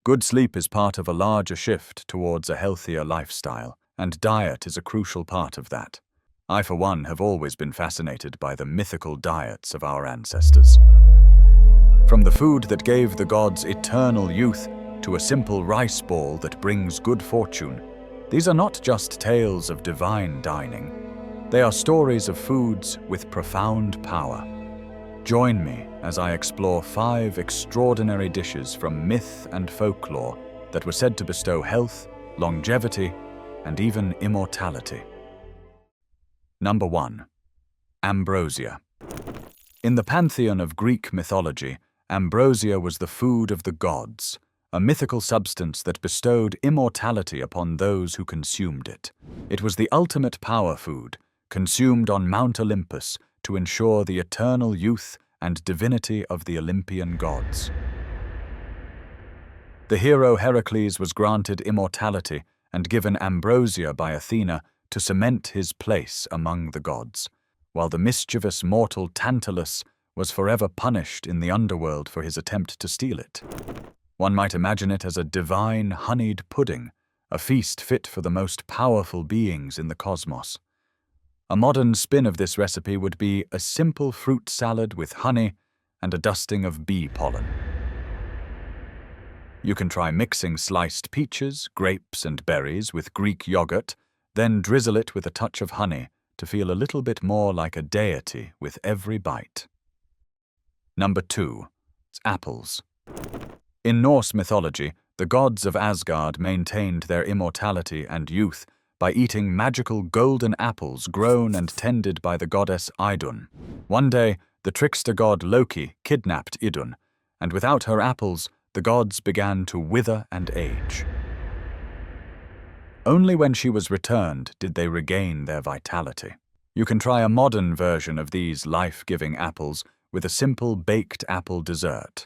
Good sleep is part of a larger shift towards a healthier lifestyle, and diet is a crucial part of that. I, for one, have always been fascinated by the mythical diets of our ancestors. From the food that gave the gods eternal youth to a simple rice ball that brings good fortune, these are not just tales of divine dining. They are stories of foods with profound power. Join me as I explore 5 extraordinary dishes from myth and folklore that were said to bestow health, longevity, and even immortality. Number 1. Ambrosia. In the pantheon of Greek mythology, ambrosia was the food of the gods, a mythical substance that bestowed immortality upon those who consumed it. It was the ultimate power food, consumed on Mount Olympus to ensure the eternal youth and divinity of the Olympian gods. The hero Heracles was granted immortality and given ambrosia by Athena to cement his place among the gods, while the mischievous mortal Tantalus was forever punished in the underworld for his attempt to steal it. One might imagine it as a divine honeyed pudding, a feast fit for the most powerful beings in the cosmos. A modern spin of this recipe would be a simple fruit salad with honey and a dusting of bee pollen. You can try mixing sliced peaches, grapes, and berries with Greek yogurt, then drizzle it with a touch of honey to feel a little bit more like a deity with every bite. Number 2. Apples. In Norse mythology, the gods of Asgard maintained their immortality and youth by eating magical golden apples grown and tended by the goddess Idunn. One day, the trickster god Loki kidnapped Idunn, and without her apples, the gods began to wither and age. Only when she was returned did they regain their vitality. You can try a modern version of these life-giving apples with a simple baked apple dessert.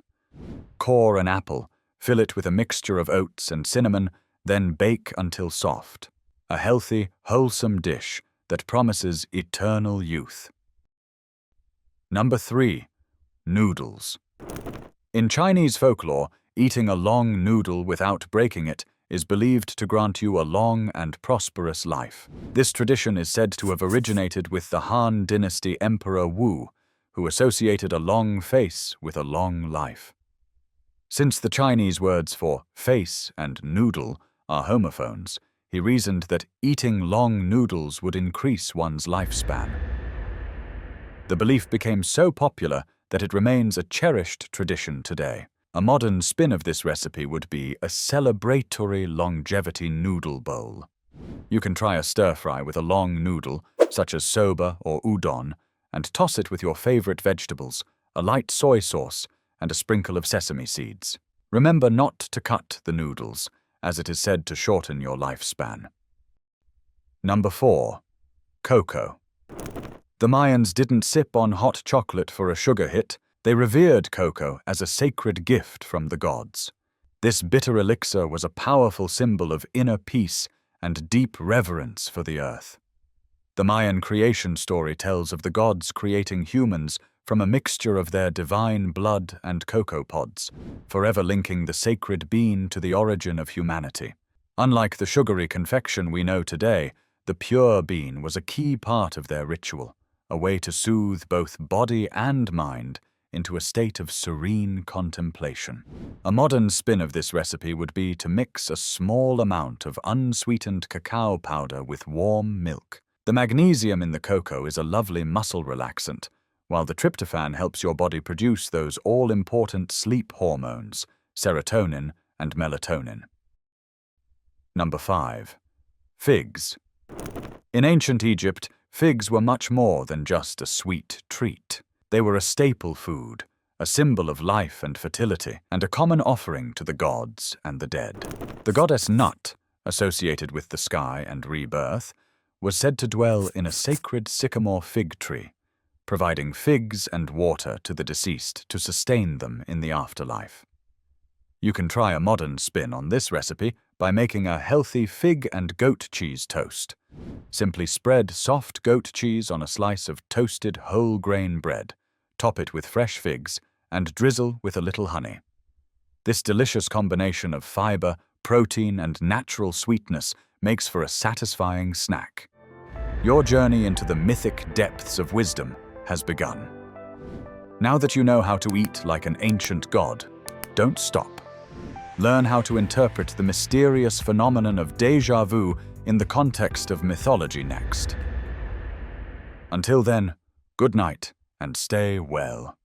Core an apple, fill it with a mixture of oats and cinnamon, then bake until soft. A healthy, wholesome dish that promises eternal youth. Number 3. Noodles. In Chinese folklore, eating a long noodle without breaking it is believed to grant you a long and prosperous life. This tradition is said to have originated with the Han Dynasty Emperor Wu, who associated a long face with a long life. Since the Chinese words for face and noodle are homophones, he reasoned that eating long noodles would increase one's lifespan. The belief became so popular that it remains a cherished tradition today. A modern spin of this recipe would be a celebratory longevity noodle bowl. You can try a stir-fry with a long noodle, such as soba or udon, and toss it with your favorite vegetables, a light soy sauce, and a sprinkle of sesame seeds. Remember not to cut the noodles, as it is said to shorten your lifespan. Number 4. Cocoa. The Mayans didn't sip on hot chocolate for a sugar hit. They revered cocoa as a sacred gift from the gods. This bitter elixir was a powerful symbol of inner peace and deep reverence for the earth. The Mayan creation story tells of the gods creating humans from a mixture of their divine blood and cocoa pods, forever linking the sacred bean to the origin of humanity. Unlike the sugary confection we know today, the pure bean was a key part of their ritual, a way to soothe both body and mind into a state of serene contemplation. A modern spin of this recipe would be to mix a small amount of unsweetened cacao powder with warm milk. The magnesium in the cocoa is a lovely muscle relaxant, while the tryptophan helps your body produce those all-important sleep hormones, serotonin and melatonin. Number 5. Figs. In ancient Egypt, figs were much more than just a sweet treat. They were a staple food, a symbol of life and fertility, and a common offering to the gods and the dead. The goddess Nut, associated with the sky and rebirth, was said to dwell in a sacred sycamore fig tree, providing figs and water to the deceased to sustain them in the afterlife. You can try a modern spin on this recipe by making a healthy fig and goat cheese toast. Simply spread soft goat cheese on a slice of toasted whole grain bread, top it with fresh figs, and drizzle with a little honey. This delicious combination of fiber, protein, and natural sweetness makes for a satisfying snack. Your journey into the mythic depths of wisdom has begun. Now that you know how to eat like an ancient god, don't stop. Learn how to interpret the mysterious phenomenon of déjà vu in the context of mythology next. Until then, good night and stay well.